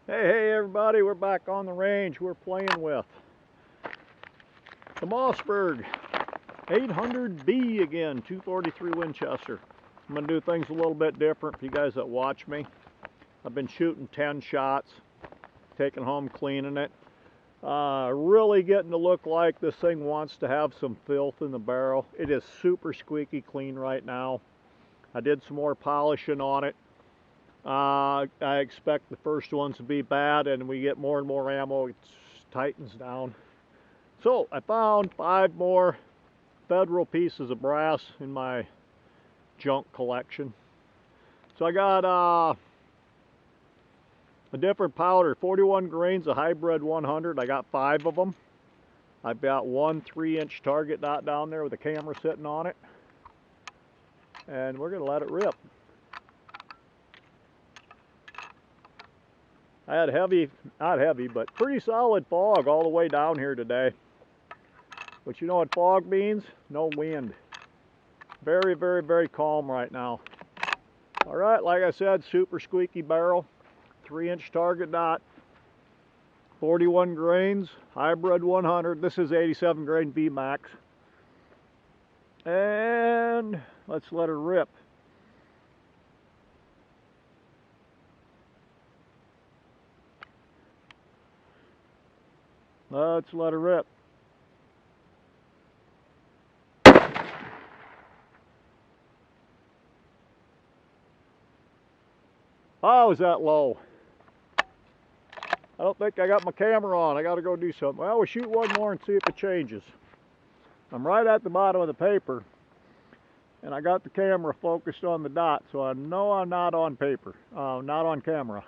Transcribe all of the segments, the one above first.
Hey everybody, we're back on the range. We're playing with the Mossberg 800B again, 243 Winchester. I'm going to do things a little bit different for you guys that watch me. I've been shooting 10 shots, taking home, cleaning it. Really getting to look like this thing wants to have some filth in the barrel. It is super squeaky clean right now. I did some more polishing on it. I expect the first ones to be bad, and we get more and more ammo, it tightens down. So I found 5 more federal pieces of brass in my junk collection. So I got a different powder, 41 grains of hybrid 100. I got 5 of them. I've got one 3-inch target dot down there with a camera sitting on it, and we're gonna let it rip. I had not heavy, but pretty solid fog all the way down here today. But you know what fog means? No wind. Very, very, very calm right now. All right, like I said, super squeaky barrel, 3-inch target dot, 41 grains, hybrid 100. This is 87 grain VMAX. And let's let her rip. Let's let her rip. How is that low? I don't think I got my camera on. I got to go do something. Well, we'll shoot one more and see if it changes. I'm right at the bottom of the paper, and I got the camera focused on the dot, so I know I'm not on paper, not on camera.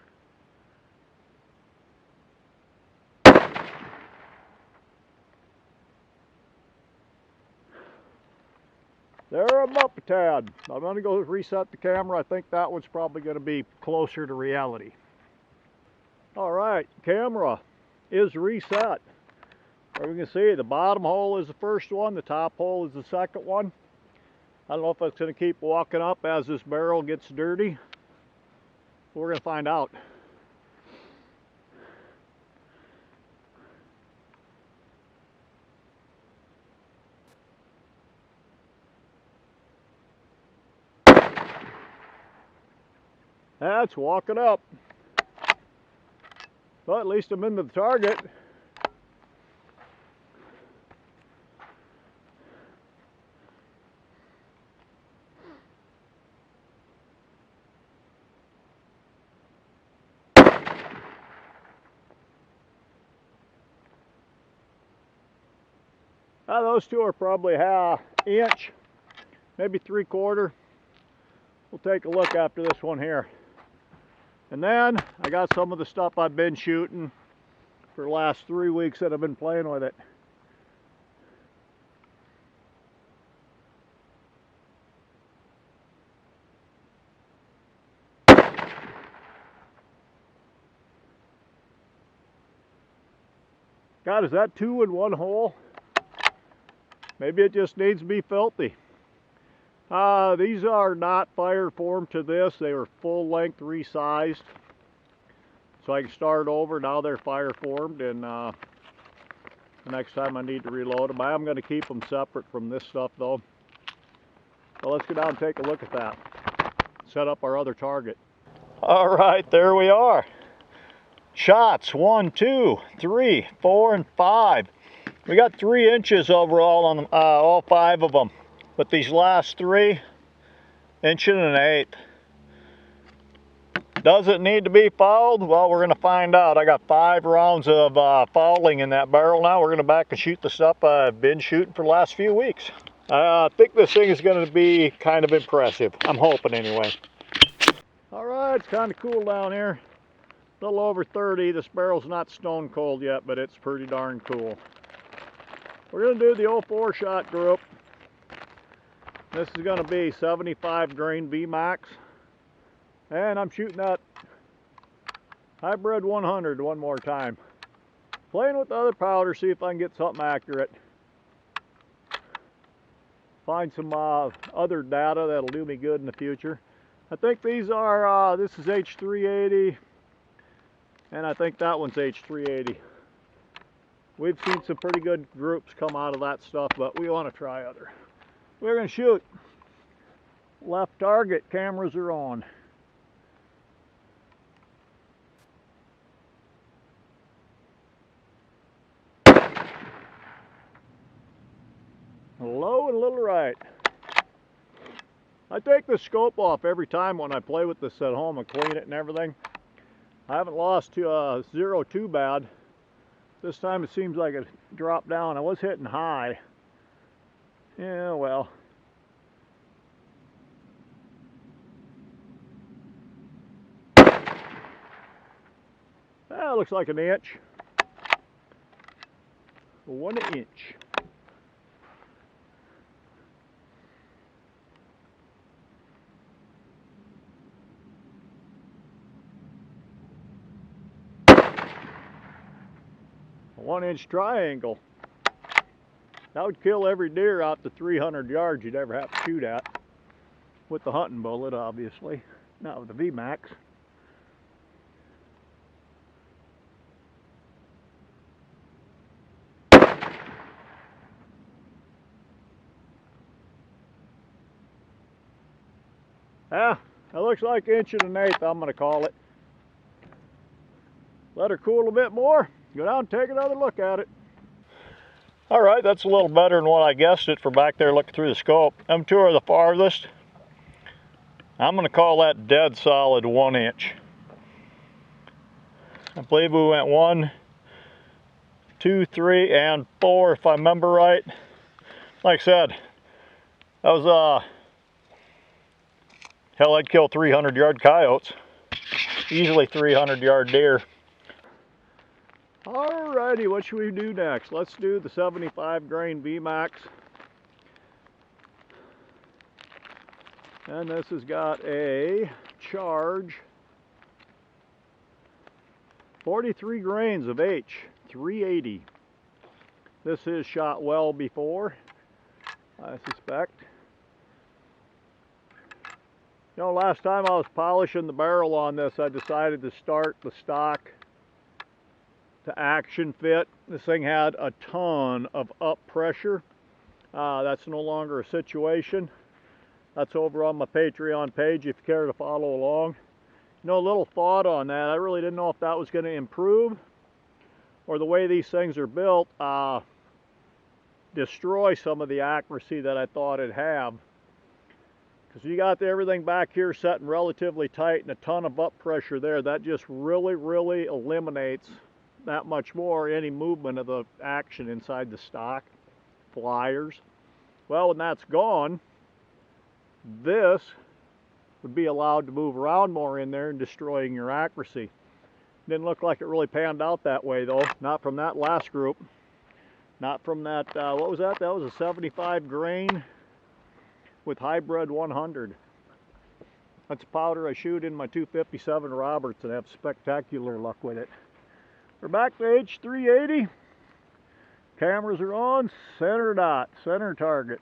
There I'm up a tad. I'm going to go reset the camera. I think that one's probably going to be closer to reality. All right, camera is reset. As we can see, the bottom hole is the first one, the top hole is the second one. I don't know if it's going to keep walking up as this barrel gets dirty. We're going to find out. That's walking up. Well, at least I'm into the target. Those two are probably half inch, maybe 3/4. We'll take a look after this one here. And then I got some of the stuff I've been shooting for the last 3 weeks that I've been playing with it. God, is that 2 in 1 hole? Maybe it just needs to be filthy. These are not fire formed to this. They were full length resized. So I can start over. Now they're fire formed, and the next time I need to reload them. I am going to keep them separate from this stuff though. So let's go down and take a look at that. Set up our other target. All right, there we are. Shots 1, 2, 3, 4, and 5. We got 3 inches overall on all 5 of them, but these last 3, 1 1/8. Does it need to be fouled? Well, we're going to find out. I got 5 rounds of fouling in that barrel now. We're going to back and shoot the stuff I've been shooting for the last few weeks. I think this thing is going to be kind of impressive. I'm hoping anyway. All right, it's kind of cool down here. A little over 30. This barrel's not stone cold yet, but it's pretty darn cool. We're going to do the 04 shot group. This is going to be 75 grain VMAX. And I'm shooting that hybrid 100 one more time. Playing with the other powder, see if I can get something accurate. Find some other data that'll do me good in the future. I think these are, this is H380. And I think that one's H380. We've seen some pretty good groups come out of that stuff, but we want to try other. We're going to shoot. Left target, cameras are on. Low and a little right. I take the scope off every time when I play with this at home and clean it and everything. I haven't lost to zero too bad. This time it seems like it dropped down. I was hitting high. Yeah, well. That looks like an inch. 1 inch. A 1-inch triangle. That would kill every deer out to 300 yards you'd ever have to shoot at. With the hunting bullet, obviously. Not with the VMAX. Ah, that looks like 1.125", I'm going to call it. Let her cool a bit more. Go down and take another look at it. All right, that's a little better than what I guessed it for back there looking through the scope. Them two are the farthest. I'm going to call that dead solid 1 inch. I believe we went 1, 2, 3, and 4 if I remember right. Like I said, that was hell, I'd kill 300-yard coyotes. Easily 300-yard deer. Alrighty, what should we do next? Let's do the 75 grain VMAX. And this has got a charge 43 grains of H380. This is shot well before, I suspect. You know, last time I was polishing the barrel on this, I decided to start the stock to action fit. This thing had a ton of up pressure. That's no longer a situation. That's over on my Patreon page if you care to follow along. You know, a little thought on that. I really didn't know if that was going to improve or the way these things are built destroy some of the accuracy that I thought it'd have. Because you got everything back here setting relatively tight and a ton of up pressure there. That just really eliminates that much more any movement of the action inside the stock, flyers. Well, when that's gone, this would be allowed to move around more in there and destroying your accuracy. Didn't look like it really panned out that way though. Not from that last group. Not from that, what was that? That was a 75 grain with hybrid 100. That's a powder I shoot in my 257 Roberts and have spectacular luck with it. We're back to H380. Cameras are on. Center dot, center target.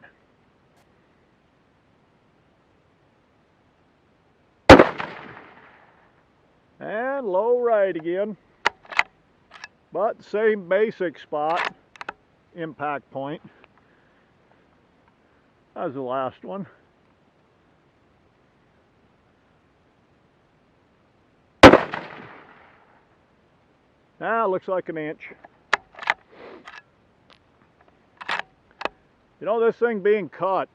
And low right again. But same basic spot, impact point, as the last one. Now looks like an inch. You know, this thing being cut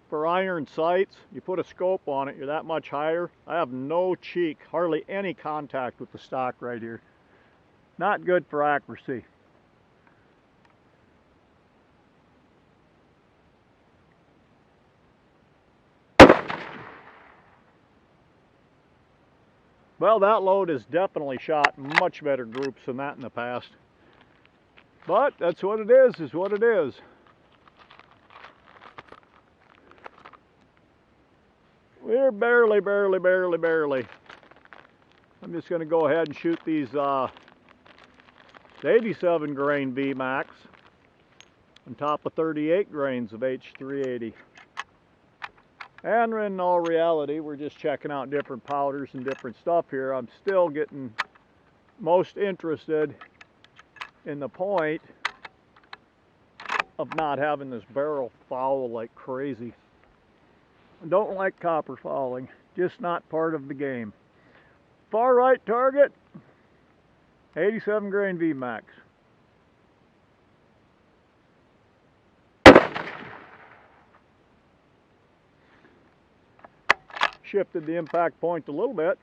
for iron sights, you put a scope on it, you're that much higher. I have no cheek, hardly any contact with the stock right here. Not good for accuracy. Well, that load has definitely shot much better groups than that in the past. But that's what it is what it is. We're barely. I'm just going to go ahead and shoot these 87 grain VMAX on top of 38 grains of H380. And in all reality, we're just checking out different powders and different stuff here. I'm still getting most interested in the point of not having this barrel foul like crazy. I don't like copper fouling, just not part of the game. Far right target, 87 grain VMAX. Shifted the impact point a little bit.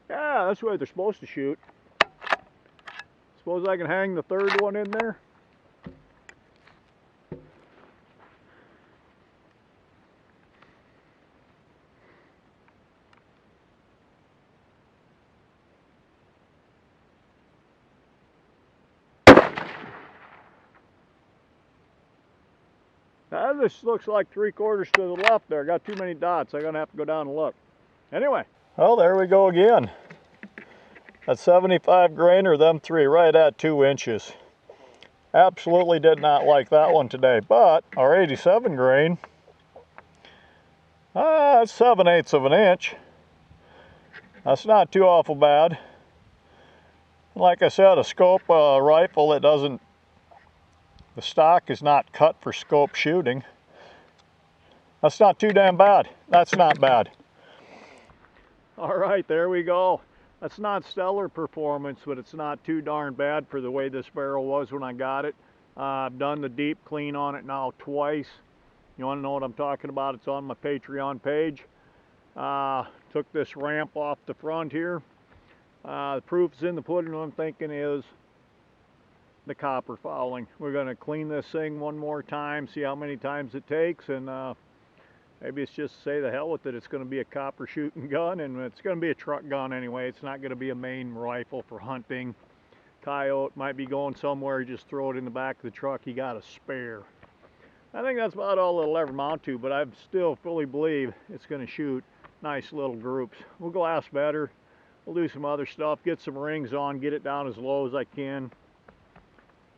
Yeah, that's the way they're supposed to shoot. Suppose I can hang the third one in there. This looks like 3/4 to the left there. Got too many dots. I'm gonna have to go down and look. Anyway, well, there we go again. That 75 grainer, them three, right at 2 inches. Absolutely did not like that one today, but our 87 grain, that's 7/8 of an inch. That's not too awful bad. Like I said, a scope rifle, it doesn't, the stock is not cut for scope shooting. That's not too damn bad. That's not bad. All right, there we go. That's not stellar performance, but it's not too darn bad for the way this barrel was when I got it. I've done the deep clean on it now twice. You want to know what I'm talking about? It's on my Patreon page. Took this ramp off the front here. The proof's in the pudding. What I'm thinking is the copper fouling. We're going to clean this thing one more time, see how many times it takes, and maybe it's just say the hell with it. It's going to be a copper shooting gun, and it's going to be a truck gun anyway. It's not going to be a main rifle for hunting. Coyote might be going somewhere, you just throw it in the back of the truck, you got a spare. I think that's about all it'll ever mount to, but I still fully believe it's going to shoot nice little groups. We'll glass better. We'll do some other stuff, get some rings on, get it down as low as I can.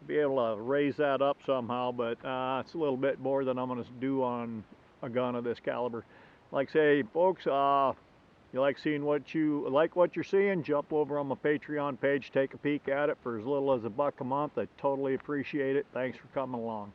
Be able to raise that up somehow, but it's a little bit more than I'm going to do on a gun of this caliber. Like I say, folks, you like seeing what you're seeing, jump over on my Patreon page, take a peek at it for as little as $1 a month. I totally appreciate it. Thanks for coming along.